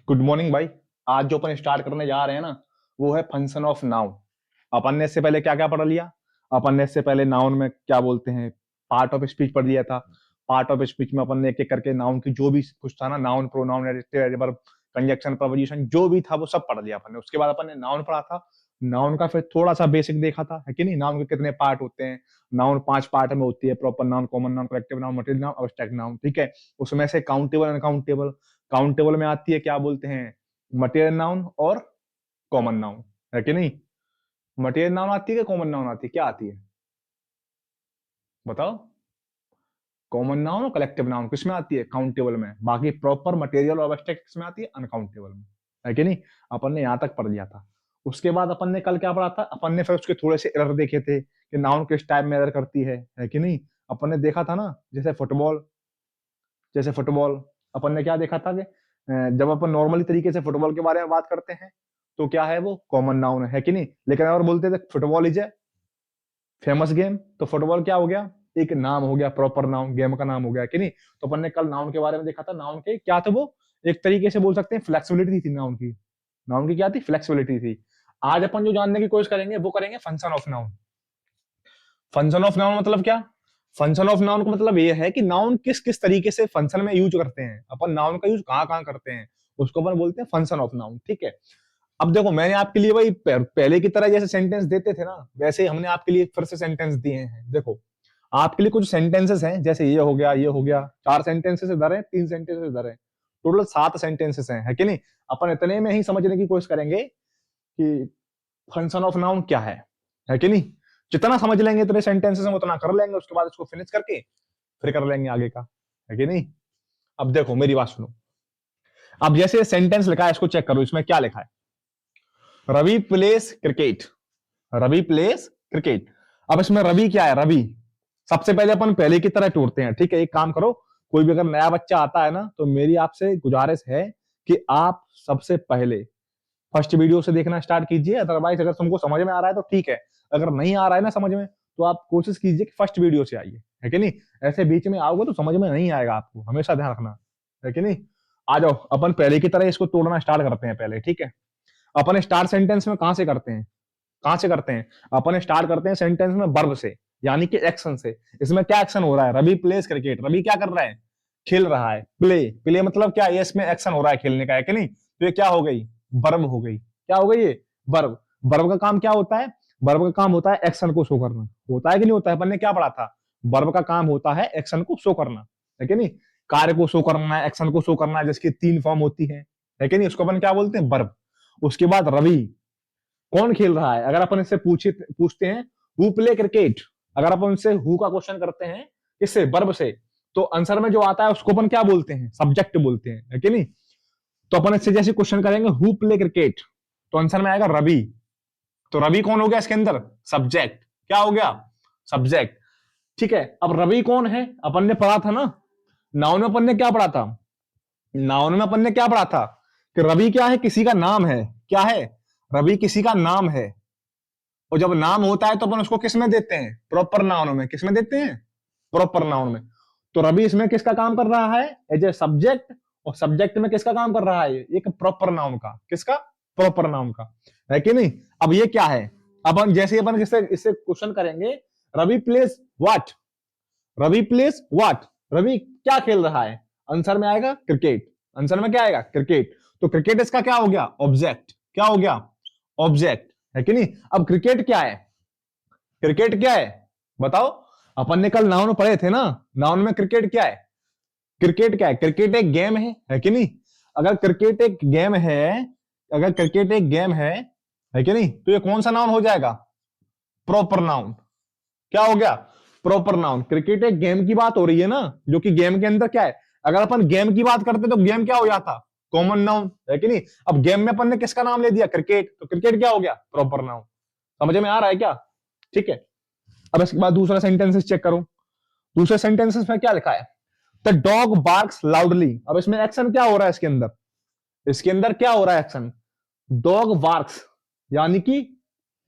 Good morning भाई। आज जो अपन स्टार्ट करने जा रहे हैं ना, वो है फंक्शन ऑफ नाउन। अपन ने इससे पहले क्या क्या पढ़ लिया? अपन ने इससे पहले नाउन में क्या बोलते हैं, पार्ट ऑफ स्पीच पढ़ लिया था। पार्ट ऑफ स्पीच में अपन ने एक एक करके नाउन की जो भी कुछ था ना, noun, pronoun, adjective, adverb, conjunction, preposition, जो भी था वो सब पढ़ लिया अपन ने। उसके बाद अपन ने नाउन पढ़ा था। नाउन का फिर थोड़ा सा बेसिक देखा था, है कि नहीं? नाउन के कितने पार्ट होते हैं? नाउन 5 पार्ट में होती है: proper noun, common noun, collective noun, material noun, abstract noun. ठीक है। उसमें से काउंटेबल, अनकाउंटेबल। काउंटेबल में आती है क्या बोलते हैं, मटेरियल नाउन और कॉमन नाउन, है कि नहीं? मटेरियल नाउन आती है कि कॉमन नाउन आती है? क्या आती है बताओ? कॉमन नाउन और कलेक्टिव नाउन किसमें आती है? काउंटेबल में। बाकी प्रॉपर, मटेरियल और एब्स्ट्रैक्ट किसमें आती है? अनकाउंटेबल में, है कि नहीं? अपन ने यहां तक पढ़ लिया था। उसके बाद अपन ने कल क्या पढ़ा था? अपन ने फिर उसके थोड़े से एरर देखे थे कि नाउन किस टाइप में एरर करती है कि नहीं? अपन ने देखा था ना, जैसे फुटबॉल अपन ने क्या देखा था कि जब अपन नॉर्मली तरीके से फुटबॉल के बारे में बात करते हैं तो क्या है, वो कॉमन नाउन है कि नहीं? लेकिन अगर बोलते थे football is a famous game, तो फुटबॉल क्या हो गया? एक नाम हो गया, प्रॉपर नाउन, गेम का नाम हो गया कि नहीं? तो अपन ने कल नाउन के बारे में देखा था। नाउन के क्या थे वो? एक तरीके से बोल सकते हैं फ्लेक्सिबिलिटी थी नाउन की। नाउन की क्या थी? फ्लेक्सिबिलिटी थी। आज अपन जो जानने की कोशिश करेंगे वो करेंगे function of noun. Function of noun मतलब क्या? फंक्शन ऑफ नाउन का मतलब ये है कि नाउन किस किस तरीके से फंक्शन में यूज करते हैं, अपन नाउन का यूज कहाँ कहाँ करते हैं, उसको अपन बोलते हैं फंक्शन ऑफ नाउन। ठीक है। अब देखो, मैंने आपके लिए भाई पहले की तरह जैसे सेंटेंस देते थे ना, वैसे ही हमने आपके लिए फिर से सेंटेंस दिए हैं। देखो, आपके लिए कुछ सेंटेंसेस हैं, जैसे ये हो गया, ये हो गया। 4 सेंटेंसेस इधर है, 3 सेंटेंसेस इधर है। टोटल 7 सेंटेंसेस हैं, है कि नहीं? अपन इतने में ही समझने की कोशिश करेंगे कि फंक्शन ऑफ नाउन क्या है कि नहीं? जितना समझ लेंगे इतने सेंटेंसेस में उतना कर लेंगे, उसके बाद इसको फिनिश करके फिर कर लेंगे आगे का, है कि नहीं? अब देखो, मेरी बात सुनो। अब जैसे सेंटेंस लिखा है, इसको चेक करो, इसमें क्या लिखा है? Ravi plays cricket. Ravi plays cricket. अब इसमें रवि क्या है? रवि। सबसे पहले अपन पहले की तरह टूटते हैं। ठीक है, एक काम करो, कोई भी अगर नया बच्चा आता है ना, तो मेरी आपसे गुजारिश है कि आप सबसे पहले फर्स्ट वीडियो से देखना स्टार्ट कीजिए। अदरवाइज अगर तुमको समझ में आ रहा है तो ठीक है, अगर नहीं आ रहा है ना समझ में, तो आप कोशिश कीजिए कि फर्स्ट वीडियो से आइए, है कि नहीं? ऐसे बीच में आओगे तो समझ में नहीं आएगा आपको, हमेशा ध्यान रखना, है कि नहीं? आ जाओ, अपन पहले की तरह इसको तोड़ना स्टार्ट करते हैं पहले। ठीक है। अपन स्टार्ट सेंटेंस में कहां से करते हैं? कहां से करते हैं? अपन स्टार्ट करते हैं सेंटेंस में वर्ब से, यानी कि एक्शन से। इसमें क्या एक्शन हो रहा है? Ravi plays cricket. रवि क्या कर रहा है? खेल रहा है। प्ले, प्ले मतलब क्या? ये इसमें एक्शन हो रहा है खेलने का, है कि नहीं? तो ये क्या हो गई? वर्ब हो गई। क्या हो गई ये? वर्ब। वर्ब का काम क्या होता है? वर्ब का काम होता है एक्शन को शो करना। होता है कि नहीं होता है? अपन ने क्या पढ़ा था? वर्ब का काम होता है एक्शन को शो करना, है कि नहीं? कार्य को शो करना है, एक्शन को शो करना है, जिसकी 3 फॉर्म होती है कि नहीं? उसको अपन क्या बोलते हैं? वर्ब। उसके बाद रवि कौन खेल रहा है? अगर अपन इससे पूछते हैं हु प्ले क्रिकेट, अगर अपन उनसे हु का क्वेश्चन करते हैं किससे? वर्ब से, तो आंसर में जो आता है उसको अपन क्या बोलते हैं? सब्जेक्ट बोलते हैं, है कि नहीं? तो अपन इससे जैसे क्वेश्चन करेंगे हु प्ले क्रिकेट, तो आंसर में आएगा रवि। तो रवि कौन हो गया इसके अंदर? सब्जेक्ट। क्या हो गया? सब्जेक्ट। ठीक है। अब रवि कौन है? अपन ने पढ़ा था ना, नाउन में अपन ने क्या पढ़ा था? नाउन में अपन ने क्या पढ़ा था कि रवि क्या है? किसी का नाम है। क्या है? रवि किसी का नाम है। और जब नाम होता है तो अपन उसको किस में देते हैं? प्रॉपर नाउन में। किस में देते हैं? प्रॉपर नाउन में। तो रवि इसमें किसका काम कर रहा है? As a subject. और सब्जेक्ट में किसका काम कर रहा है? एक प्रॉपर नाउन का। किसका? प्रॉपर नाउन का, है कि नहीं? अब ये क्या है? अपन जैसे अपन इससे इससे क्वेश्चन करेंगे, Ravi plays what. Ravi plays what. Ravi क्या खेल रहा है? आंसर में आएगा क्रिकेट। आंसर में क्या आएगा? क्रिकेट। तो क्रिकेट इसका क्या हो गया? ऑब्जेक्ट। क्या हो गया? ऑब्जेक्ट, है कि नहीं? अब क्रिकेट क्या है? क्रिकेट क्या है बताओ? अपन ने कल नाउन पढ़े थे ना, नाउन में क्रिकेट क्या है? क्रिकेट क्या है? क्रिकेट एक गेम है कि नहीं? अगर क्रिकेट एक गेम है, अगर क्रिकेट एक गेम है कि नहीं, तो ये कौन सा नाउन हो जाएगा? Proper noun. क्या हो गया? Proper noun. क्रिकेट एक गेम की बात हो रही है ना, जो कि गेम के अंदर क्या है? अगर अपन गेम की बात करते तो गेम क्या हो जाता? कॉमन नाउन, है कि नहीं? अब गेम में अपन ने किसका नाम ले दिया? क्रिकेट। तो क्रिकेट क्या हो गया? Proper noun. समझ में आ रहा है क्या? ठीक है। अब इसके बाद दूसरा सेंटेंसेस चेक करो। दूसरे सेंटेंसेस में क्या लिखा है? The dog barks loudly. अब इसमें एक्शन क्या हो रहा है इसके अंदर? इसके अंदर क्या हो रहा है एक्शन? डॉग बार्क्स, यानी कि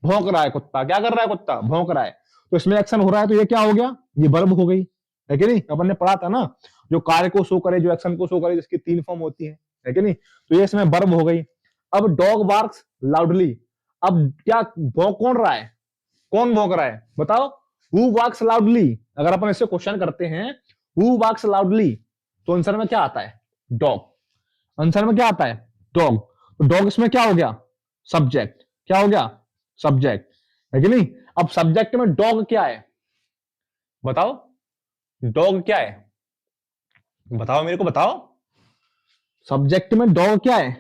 भौंक रहा है कुत्ता। क्या कर रहा है? कुत्ता भौंक रहा है। तो इसमें एक्शन हो रहा है, तो ये क्या हो गया? ये वर्ब हो गई, है कि नहीं? अपन ने पढ़ा था ना, जो कार्य को शो करे, जो एक्शन को शो करे, जिसकी 3 फॉर्म होती है कि नहीं। तो ये इसमें वर्ब हो गई। अब डॉग बार्क्स लाउडली, अब क्या भौंक कौन रहा है, कौन भौंक रहा है बताओ, हु बार्क्स लाउडली। अगर अपन इससे क्वेश्चन करते हैं हु बार्क्स लाउडली, तो आंसर में क्या आता है, डॉग। आंसर में क्या आता है, डॉग। तो डॉग इसमें क्या हो गया, सब्जेक्ट। क्या हो गया, सब्जेक्ट, है कि नहीं। अब सब्जेक्ट में डॉग क्या है बताओ, डॉग क्या है बताओ, मेरे को बताओ। सब्जेक्ट में डॉग क्या है,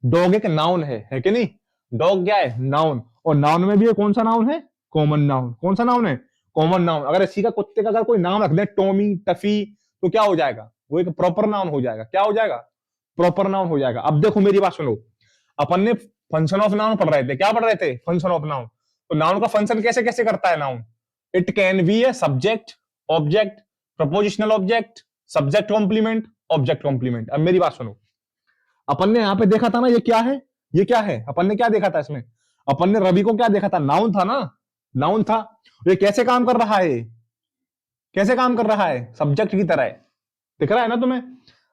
डॉग एक नाउन है कि नहीं। डॉग क्या है, नाउन। और नाउन में भी ये कौन सा नाउन है, कॉमन नाउन। कौन सा नाउन है, कॉमन नाउन। अगर इसी का कुत्ते का अगर कोई नाम रख दे टॉमी टफी, तो क्या हो जाएगा, वो एक प्रॉपर नाउन हो जाएगा। क्या हो जाएगा, प्रॉपर नाउन हो जाएगा। अब देखो मेरी बात सुनो, अपन ने फंक्शन ऑफ नाउन पढ़ रहे थे, क्या पढ़ रहे थे, फंक्शन ऑफ नाउन। तो नाउन का फंक्शन कैसे कैसे करता है noun, it can be a subject, object, prepositional object, subject complement, object complement. अब मेरी बात सुनो, अपन ने यहां पे देखा था ना, ये क्या है, ये क्या है, अपन ने क्या देखा था इसमें, अपन ने रवि को क्या देखा था, नाउन था ना, नाउन था। ये कैसे काम कर रहा है, कैसे काम कर रहा है, सब्जेक्ट की तरह है। दिख रहा है ना तुम्हें,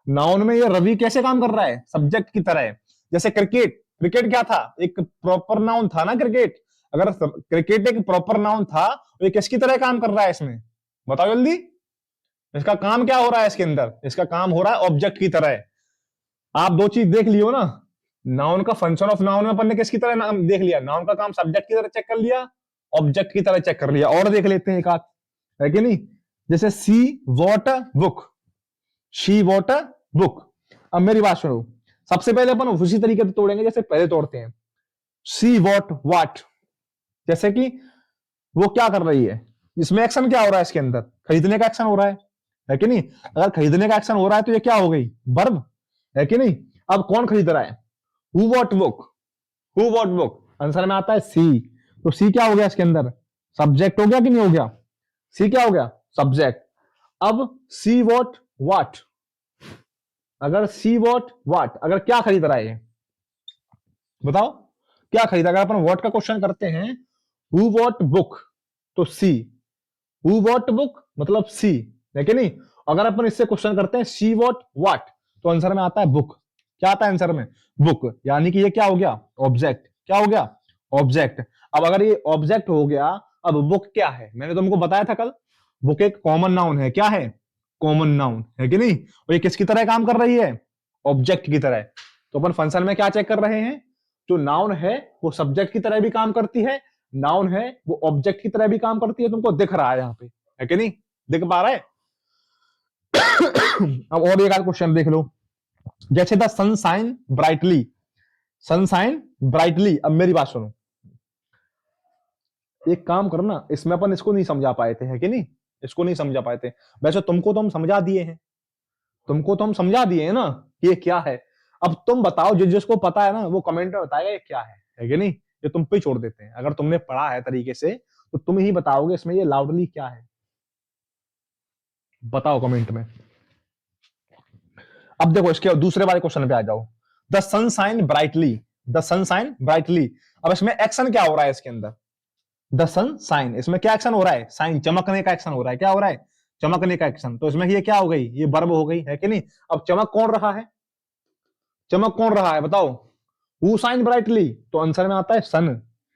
नाउन में ये रवि कैसे काम कर रहा है, सब्जेक्ट की तरह है। जैसे क्रिकेट, क्रिकेट क्या था, एक प्रॉपर नाउन था ना क्रिकेट। अगर क्रिकेट एक प्रॉपर नाउन था, तो ये किसकी तरह काम कर रहा है इसमें, बताओ जल्दी। इसका काम क्या हो रहा है इसके अंदर, इसका काम हो रहा है ऑब्जेक्ट की तरह। आप दो चीज देख लियो ना, नाउन का फंक्शन ऑफ नाउन में अपन ने किसकी तरह नाम देख लिया, नाउन का काम सब्जेक्ट की तरह चेक कर लिया, ऑब्जेक्ट की तरह चेक कर लिया। और देख लेते हैं एक आध, है कि नहीं। जैसे see what book, she what book. अब मेरी बात सुनो, सबसे पहले अपन उसी तरीके से तोड़ेंगे जैसे पहले तोड़ते हैं। सी वॉट वाट, जैसे कि वो क्या कर रही है, इसमें एक्शन क्या हो रहा है, इसके अंदर खरीदने का एक्शन हो रहा है कि नहीं। अगर खरीदने का एक्शन हो रहा है तो ये क्या हो गई, वर्ब, है कि नहीं। अब कौन खरीद रहा है, who what book, who what book. Answer में आता है सी। तो सी क्या हो गया इसके अंदर, सब्जेक्ट हो गया कि नहीं हो गया, सी क्या हो गया, सब्जेक्ट। अब सी वॉट वाट, अगर सी वॉट वाट, अगर क्या खरीद रहा है बताओ, क्या खरीदा। अगर अपन वॉट का क्वेश्चन करते हैं, हु वॉट बुक, तो सी, हु वॉट बुक मतलब सी, है कि नहीं। अगर अपन इससे क्वेश्चन करते हैं शी वॉट वाट, तो आंसर में आता है बुक। क्या आता है आंसर में, बुक। यानी कि ये क्या हो गया, ऑब्जेक्ट। क्या हो गया, ऑब्जेक्ट। अब अगर ये ऑब्जेक्ट हो गया, अब बुक क्या है, मैंने तुमको बताया था कल, बुक एक कॉमन नाउन है। क्या है, कॉमन नाउन, है कि नहीं। और ये किसकी तरह काम कर रही है, ऑब्जेक्ट की तरह। तो अपन फंक्शन में क्या चेक कर रहे हैं, जो नाउन है वो सब्जेक्ट की तरह भी काम करती है, नाउन है वो ऑब्जेक्ट की तरह भी काम करती है। तुमको दिख रहा है यहाँ पे, है कि नहीं, दिख पा रहा है। अब और एक आध क्वेश्चन देख लो, जैसे the sunshine brightly, sunshine brightly. अब मेरी बात सुनो, एक काम करो ना, इसमें अपन इसको नहीं समझा पाए थे, है कि नहीं, इसको नहीं समझा पाए थे। वैसे तुमको तो हम समझा दिए हैं, तुमको तो हम समझा दिए हैं ना ये क्या है। अब तुम बताओ, जिसको पता है ना वो कमेंट में बताएगा ये क्या है कि नहीं। ये तुम पे छोड़ देते हैं, अगर तुमने पढ़ा है तरीके से तो तुम ही बताओगे इसमें ये लाउडली क्या है, बताओ कमेंट में। अब देखो इसके दूसरे वाले क्वेश्चन पे आ जाओ, the sunshine brightly, the sunshine brightly. अब इसमें एक्शन क्या हो रहा है इसके अंदर, द सन साइन, इसमें क्या एक्शन हो रहा है, साइन, चमकने का एक्शन हो रहा है। क्या हो रहा है, चमकने का एक्शन। तो इसमें ये क्या हो गई, ये वर्ब हो गई, है कि नहीं। अब चमक कौन रहा है, चमक कौन रहा है बताओ, हु शाइन ब्राइटली। तो आंसर में आता है सन।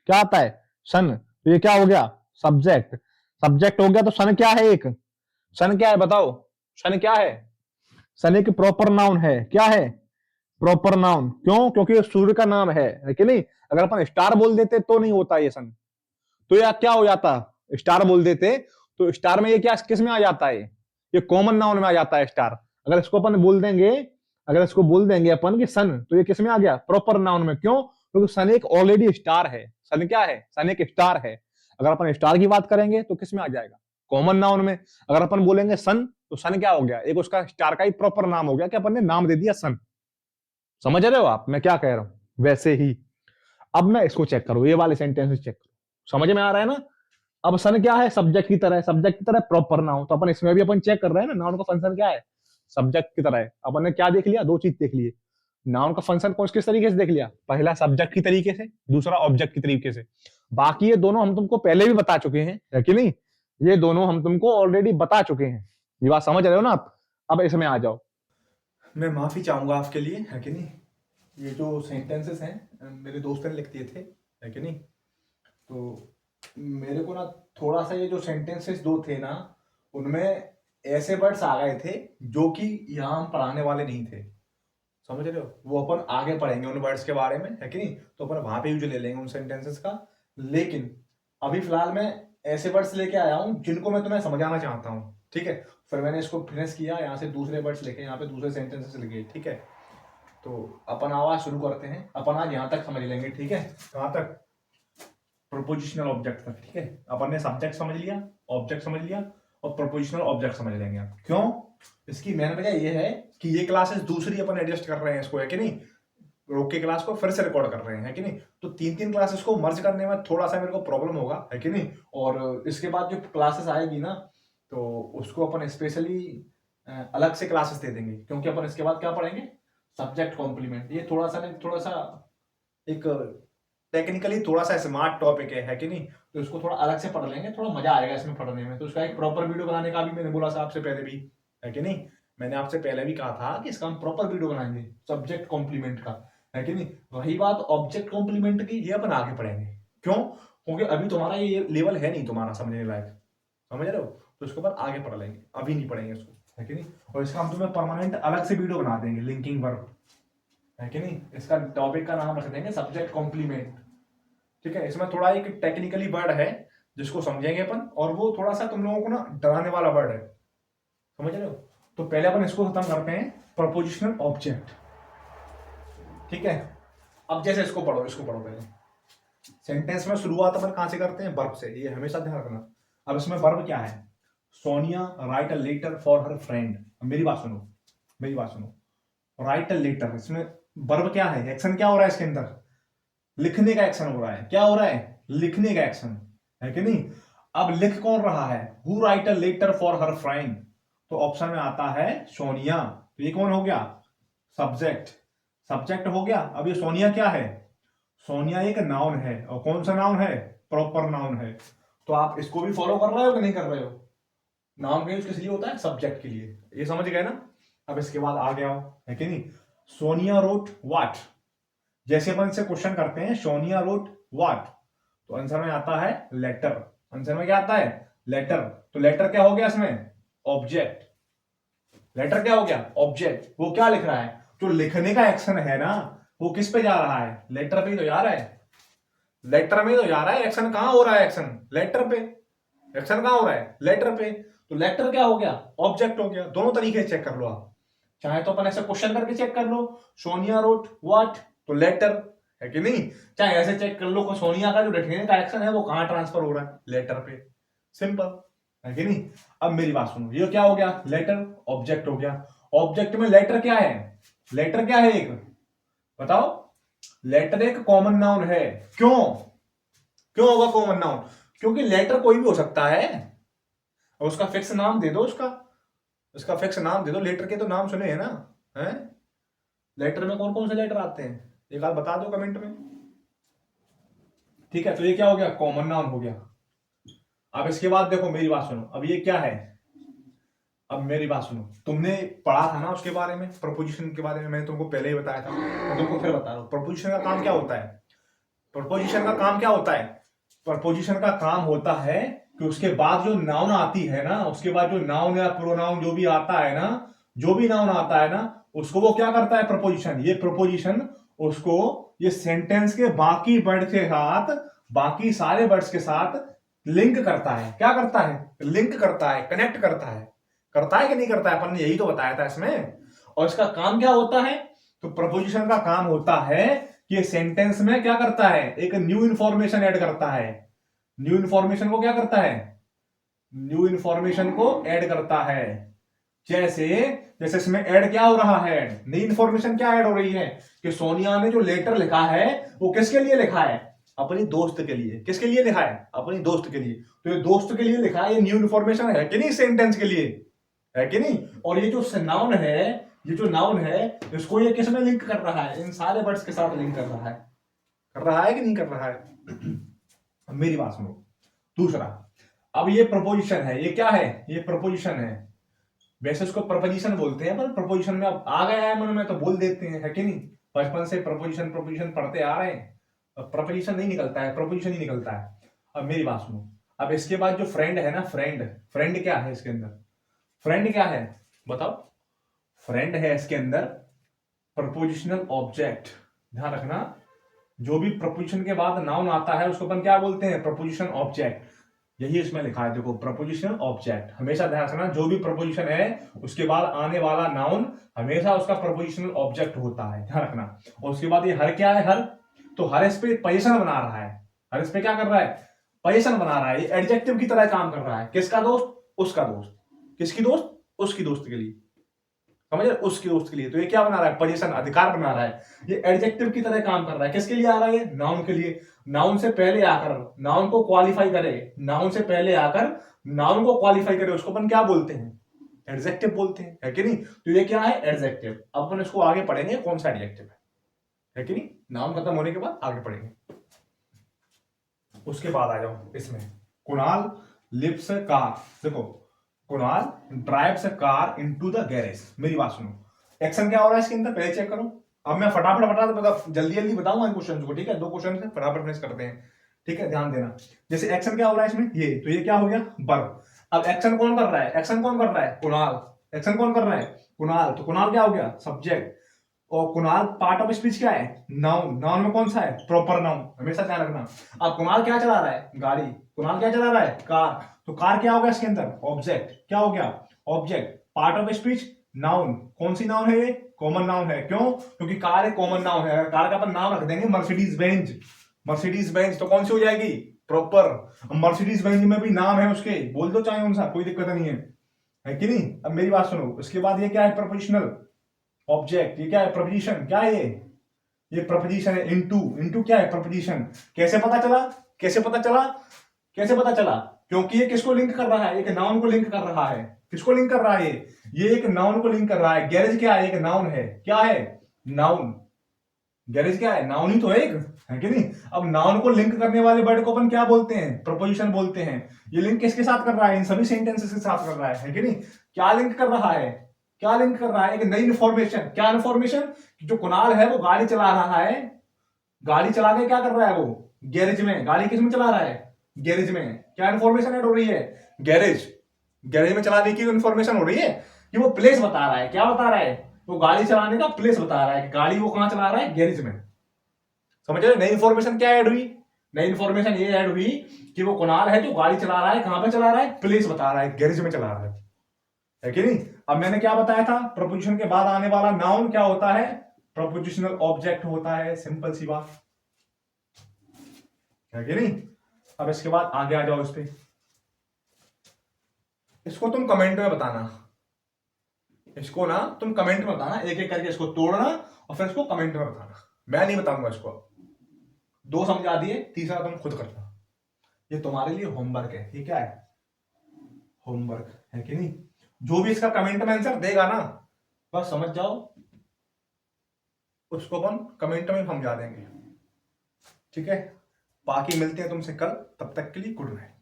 क्या आता है, सन। तो ये क्या हो गया, सब्जेक्ट। सब्जेक्ट हो गया तो सन क्या है, एक सन क्या है बताओ, सन क्या है, सन एक प्रॉपर नाउन है। क्या है, प्रॉपर नाउन। क्यों, क्योंकि ये सूर्य का नाम है कि नहीं। अगर अपन स्टार बोल देते तो नहीं होता ये सन, तो यह क्या हो जाता, स्टार बोल देते तो स्टार में ये क्या किस में आ जाता है, ये कॉमन नाउन में आ जाता है स्टार। अगर इसको अपन बोल देंगे, अगर इसको बोल देंगे अपन कि सन, तो ये किस में आ गया, प्रॉपर नाउन में। क्यों, क्योंकि सन एक ऑलरेडी स्टार है। सन क्या है, सन एक स्टार है। अगर अपन स्टार की बात करेंगे तो किस में आ जाएगा, कॉमन नाउन में। अगर अपन बोलेंगे सन, तो सन क्या हो गया, एक उसका स्टार का ही प्रॉपर नाम हो गया कि अपन ने नाम दे दिया सन। समझ रहे हो आप मैं क्या कह रहा हूं, वैसे ही अब मैं इसको चेक करो, ये वाले सेंटेंस चेक करो, समझ में आ रहा है ना। अब सन क्या है, सब्जेक्ट की तरह है, सब्जेक्ट की तरह प्रॉपर नाउन। तो अपन इसमें भी अपन चेक कर रहे हैं ना, नाउन का फंक्शन क्या है, सब्जेक्ट की तरह है। अपन ने क्या देख लिया, दो चीज देख लिए, नाउन का फंक्शन कौन किस तरीके से देख लिया, पहला सब्जेक्ट की तरीके से, दूसरा ऑब्जेक्ट की तरीके से। बाकी ये दोनों हम तुमको पहले भी बता चुके हैं, है कि नहीं। ये दोनों हम तुमको ऑलरेडी बता चुके हैं, ये बात समझ रहे हो ना आप। अब इसमें आ जाओ, मैं माफ़ी चाहूँगा आपके लिए, है कि नहीं। ये जो सेंटेंसेस हैं मेरे दोस्त ने लिख दिए थे, है कि नहीं। तो मेरे को ना थोड़ा सा ये जो सेंटेंसेस दो थे ना, उनमें ऐसे वर्ड्स आ गए थे जो कि यहाँ हम पढ़ाने वाले नहीं थे, समझ रहे हो। वो अपन आगे पढ़ेंगे उन वर्ड्स के बारे में, है कि नहीं। तो अपन वहां पे यूज ले लेंगे उन सेंटेंसेस का। लेकिन अभी फिलहाल मैं ऐसे वर्ड्स लेके आया हूँ जिनको मैं तुम्हें समझाना चाहता हूँ, ठीक है। फिर मैंने इसको फिनिश किया, यहाँ से दूसरे वर्ड्स लिखे, यहाँ पे दूसरे सेंटेंसेस लिखे, ठीक है। तो अपन आवाज शुरू करते हैं। अपन आज यहाँ तक समझ लेंगे, ठीक है। कहाँ तक? प्रोपोजिशनल ऑब्जेक्ट तक, ठीक है। अपन ने सब्जेक्ट समझ लिया, ऑब्जेक्ट समझ लिया, और प्रोपोजिशनल ऑब्जेक्ट समझ लेंगे आप। क्यों? इसकी मेन वजह ये है कि ये क्लासेस दूसरी अपन एडजस्ट कर रहे हैं इसको, है कि नहीं। रोक के क्लास को फिर से रिकॉर्ड कर रहे हैं, है कि नहीं। तो तीन तीन क्लासेस को मर्ज करने में थोड़ा सा मेरे को प्रॉब्लम होगा, है कि नहीं। और इसके बाद जो क्लासेस आएगी ना, तो उसको अपन स्पेशली अलग से क्लासेस दे देंगे, क्योंकि अपन इसके बाद क्या पढ़ेंगे? Subject complement. ये थोड़ा सा एक टेक्निकली थोड़ा सा स्मार्ट टॉपिक है कि नहीं। तो इसको थोड़ा अलग से पढ़ लेंगे, थोड़ा मजा आएगा इसमें पढ़ने में। तो इसका एक प्रॉपर वीडियो बनाने का भी मैंने बोला था आपसे पहले भी, है कि नहीं। मैंने आपसे पहले भी कहा था कि इसका हम प्रॉपर वीडियो बनाएंगे सब्जेक्ट कॉम्प्लीमेंट का, है कि नहीं। रही बात ऑब्जेक्ट कॉम्प्लीमेंट की, ये अपन आगे पढ़ेंगे। क्यों? क्योंकि अभी तुम्हारा ये लेवल है नहीं तुम्हारा समझने लायक, समझ रहे हो। तो इसके बाद आगे पढ़ लेंगे, अभी नहीं पढ़ेंगे इसको, है कि नहीं। और इसका हम तुम्हें परमानेंट अलग से वीडियो बना देंगे, लिंकिंग वर्ब, है कि नहीं। इसका टॉपिक का नाम रख देंगे सब्जेक्ट कॉम्प्लीमेंट, ठीक है। इसमें थोड़ा एक टेक्निकली वर्ड है जिसको समझेंगे अपन, और वो थोड़ा सा तुम लोगों को ना डराने वाला वर्ड है, समझ रहे हो। तो पहले अपन इसको खत्म करते हैं, प्रपोजिशनल ऑब्जेक्ट, ठीक है। अब जैसे इसको पढ़ो पहले। सेंटेंस में शुरुआत अपन कहां से करते हैं? वर्ब से, ये हमेशा ध्यान रखना। अब इसमें वर्ब क्या है? Sonia write a letter for her friend. मेरी बात सुनो, राइट अ लेटर, इसमें वर्ब क्या है? एक्शन क्या हो रहा है इसके अंदर? लिखने का एक्शन हो रहा है। क्या हो रहा है? लिखने का एक्शन, है कि नहीं। अब लिख कौन रहा है? Who write a letter for her friend. तो ऑप्शन में आता है सोनिया। तो ये कौन हो गया? सब्जेक्ट हो गया। अब ये सोनिया क्या है? सोनिया एक नाउन है, और कौन सा नाउन है? प्रॉपर नाउन है। तो आप इसको भी फॉलो कर रहे हो कि नहीं कर रहे हो? नाउन का यूज किस लिए होता है? सब्जेक्ट के लिए। ये समझ गए ना। अब इसके बाद आ गया, है कि नहीं। Sonia wrote what. जैसे अपन से क्वेश्चन करते हैं, सोनिया रोट व्हाट, तो आंसर में आता है लेटर। आंसर में क्या आता है? लेटर। तो लेटर क्या हो गया इसमें? ऑब्जेक्ट। लेटर क्या हो गया? ऑब्जेक्ट। वो क्या लिख रहा है? जो लिखने का एक्शन है ना, वो किस पे जा रहा है? लेटर पे ही तो जा रहा है। लेटर में तो जा रहा है। एक्शन कहां हो रहा है? एक्शन लेटर पे। एक्शन कहां हो रहा है? लेटर पे। तो लेटर क्या हो गया? ऑब्जेक्ट हो गया। दोनों तरीके से चेक कर लो आप। चाहे तो अपन ऐसे क्वेश्चन करके चेक कर लो, सोनिया रोट व्हाट, तो लेटर, है कि नहीं। चाहे ऐसे चेक कर लो कि सोनिया का जो लिखने का एक्शन है वो कहां ट्रांसफर हो रहा है? लेटर पे। सिंपल, है कि नहीं। अब मेरी बात सुनो, ये क्या हो गया? लेटर, ऑब्जेक्ट हो गया। ऑब्जेक्ट में लेटर क्या है? लेटर क्या है? एक बताओ। लेटर एक कॉमन नाउन है। क्यों? क्यों होगा कॉमन नाउन? क्योंकि लेटर कोई भी हो सकता है, और उसका फिक्स नाम दे दो। उसका फिक्स नाम दे दो। लेटर के तो नाम सुने हैं ना, हैं? लेटर में कौन कौन से लेटर आते हैं? एक बार बता दो कमेंट में, ठीक है। तो ये क्या हो गया? कॉमन नाउन हो गया। अब इसके बाद देखो, मेरी बात सुनो। अब ये क्या है? अब मेरी बात सुनो, तुमने पढ़ा था ना उसके बारे में, प्रपोजिशन के बारे में मैंने तुमको पहले ही बताया था, मैं तुमको फिर बता रहा हूं। प्रपोजिशन का काम क्या होता है? प्रपोजिशन का काम क्या होता है? प्रपोजिशन का काम होता है कि उसके बाद जो नाउन आती है ना, उसके बाद जो नाउन या प्रोनाउन जो भी आता है ना, जो भी नाउन आता है ना, उसको वो क्या करता है? प्रपोजिशन। ये प्रपोजिशन उसको ये सेंटेंस के बाकी वर्ड के साथ, बाकी सारे वर्ड्स के साथ लिंक करता है। क्या करता है? लिंक करता है, कनेक्ट करता है। करता है कि नहीं करता है? अपन ने यही तो बताया था इसमें। और इसका काम क्या होता है? तो प्रपोजिशन का काम होता है कि सेंटेंस में क्या करता है? एक न्यू इंफॉर्मेशन ऐड करता है। न्यू इंफॉर्मेशन को क्या करता है? न्यू इंफॉर्मेशन को ऐड करता है। जैसे जैसे इसमें ऐड क्या हो रहा है? नई इंफॉर्मेशन क्या ऐड हो रही है? कि सोनिया ने जो लेटर लिखा है वो किसके लिए लिखा है? अपनी दोस्त के लिए। किसके लिए लिखा है? अपनी दोस्त के लिए। तो ये दोस्त के लिए लिखा है, ये न्यू इंफॉर्मेशन है कि नहीं सेंटेंस के लिए, है कि नहीं। और ये जो नाउन है, ये जो नाउन है, इसको ये किस में लिंक कर रहा है? इन सारे वर्ड्स के साथ लिंक कर रहा है। कर रहा है कि नहीं कर रहा है? मेरी बात सुनो। दूसरा, अब ये प्रपोजिशन है। ये क्या है? ये प्रपोजिशन है। वैसे उसको प्रपोजिशन बोलते हैं, पर प्रपोजिशन में अब आ गया है मन में तो बोल देते हैं, है कि नहीं। बचपन से प्रपोजिशन प्रपोजिशन पढ़ते आ रहे हैं, अब प्रपोजिशन नहीं निकलता है, प्रपोजिशन ही निकलता है। अब मेरी बात सुनो, अब इसके बाद जो फ्रेंड है ना, फ्रेंड, फ्रेंड क्या है इसके अंदर, फ्रेंड क्या है बताओ। फ्रेंड है इसके अंदर प्रपोजिशनल ऑब्जेक्ट। ध्यान रखना, जो भी प्रपोजिशन के बाद नाउन आता है उसको अपन क्या बोलते हैं, प्रपोजिशन ऑब्जेक्ट। यही इसमें लिखा है, देखो, प्रपोजिशनल ऑब्जेक्ट। हमेशा ध्यान रखना, जो भी प्रपोजिशन है उसके बाद आने वाला नाउन हमेशा उसका प्रपोजिशनल ऑब्जेक्ट होता है, ध्यान रखना। और उसके बाद ये हर क्या है, हर, तो हर इस पे पोजीशन बना रहा है, हर इस पे क्या कर रहा है, पोजीशन बना रहा है। ये एडजेक्टिव की तरह काम कर रहा है। किसका दोस्त, उसका दोस्त। किसकी दोस्त, उसकी दोस्त के लिए, समझ रहे, उसकी दोस्त के लिए। तो ये क्या बना रहा है, पोजीशन, अधिकार बना रहा है। ये एडजेक्टिव की तरह काम कर रहा है। किसके लिए आ रहा है, नाउन के लिए। नाउन से पहले आकर नाउन को क्वालिफाई करे, नाउन से पहले आकर नाउन को क्वालिफाई करे, उसको अपन क्या बोलते हैं, एडजेक्टिव बोलते हैं, है कि नहीं। तो ये क्या है, एडजेक्टिव। अब अपन इसको आगे पढ़ेंगे कौन सा एडजेक्टिव है कि नहीं। नाउन खत्म होने के बाद आगे पढ़ेंगे। उसके बाद आ जाओ इसमें, कुणाल लिव्स अ कार। देखो, Kunal drives a car into the garage. मेरी बात सुनो, एक्शन क्या हो रहा है इसके अंदर, पहले चेक करो। अब मैं फटाफट जल्दी जल्दी बताऊंगा इन क्वेश्चन को, ठीक है। 2 क्वेश्चन है, फटाफट फिनिश करते हैं, ठीक है। ध्यान देना, जैसे एक्शन क्या हो रहा है इसमें, ये तो ये क्या हो गया, वर्ब। अब एक्शन कौन कर रहा है, एक्शन कौन कर रहा है, कुणाल। एक्शन कौन कर रहा है, कुणाल। तो कुणाल क्या हो गया, सब्जेक्ट। और कुणाल पार्ट ऑफ स्पीच क्या है, नाउन। नाउन में कौन सा है, प्रॉपर नाउन, हमेशा ध्यान रखना। अब कुणाल क्या चला रहा है, गाड़ी। कुणाल क्या चला रहा है, कार। तो कार क्या हो गया इसके अंदर, ऑब्जेक्ट। क्या हो गया, object. Part of speech, noun. कौन सी नाउन है ये, कॉमन नाउन है। क्यों, क्योंकि कार एक कॉमन नाउन है। अगर कार का अपन नाम रख देंगे मर्सिडीज बेंज, मर्सिडीज बेंज, तो कौन सी हो जाएगी, प्रॉपर। मर्सिडीज बेंज में भी नाम है उसके, बोल दो चाहे उनसा, कोई दिक्कत नहीं है कि नहीं। अब मेरी बात सुनो, इसके बाद ये क्या है, प्रपोजिशनल ऑब्जेक्ट। ये क्या है, प्रपोजिशन। क्या है ये प्रपोजिशन है। इनटू, इनटू क्या है, प्रपोजिशन। कैसे पता चला, कैसे पता चला, कैसे पता चला, क्योंकि ये किसको लिंक कर रहा है, एक नाउन को लिंक कर रहा है। किसको लिंक कर रहा है, ये एक नाउन को लिंक कर रहा है। गैरेज क्या है, एक नाउन है। क्या है, नाउन। गैरेज क्या है, नाउन ही तो एक, है कि नहीं। अब नाउन को लिंक करने वाले वर्ड को अपन क्या बोलते हैं, प्रपोजिशन बोलते हैं। ये लिंक किसके साथ कर रहा है, इन सभी सेंटेंसेस के साथ कर रहा है कि नहीं। क्या लिंक कर रहा है, क्या लिंक कर रहा है, एक नई इंफॉर्मेशन। क्या इंफॉर्मेशन, जो कुणाल है वो गाड़ी चला रहा है। गाड़ी चला के क्या कर रहा है वो, गैरेज में। गाड़ी किस में चला रहा है, गैरेज में। क्या इंफॉर्मेशन ऐड हो रही है, गैरेज। गैरेज में चलाने की इंफॉर्मेशन हो रही है कि वो प्लेस बता रहा है। क्या बता रहा है, वो गाड़ी चलाने का प्लेस बता रहा है। गाड़ी वो कहां चला रहा है, गैरेज में। समझ रहे, नई इंफॉर्मेशन क्या ऐड हुई, नई इंफॉर्मेशन ये ऐड हुई कि वो कुणाल है जो गाड़ी चला रहा है। कहां पे चला रहा है, प्लेस बता रहा है, गैरेज में चला रहा है कि नहीं। अब मैंने क्या बताया था, प्रपोजिशन के बाद आने वाला नाउन क्या होता है, प्रपोजिशनल ऑब्जेक्ट होता है। सिंपल सी बात है कि नहीं। अब इसके बाद आगे आ जाओ इस पे। इसको तुम कमेंट में बताना, इसको ना तुम कमेंट में बताना, एक एक करके इसको तोड़ना और फिर इसको कमेंट में बताना। मैं नहीं बताऊंगा इसको। 2 समझा दिए, तीसरा तुम खुद करना। ये तुम्हारे लिए होमवर्क है। ये क्या है, होमवर्क है कि नहीं। जो भी इसका कमेंट में आंसर देगा ना, बस समझ जाओ उसको अपन कमेंट में समझा देंगे, ठीक है। बाकी मिलते हैं तुमसे कल, तब तक के लिए गुड नाइट।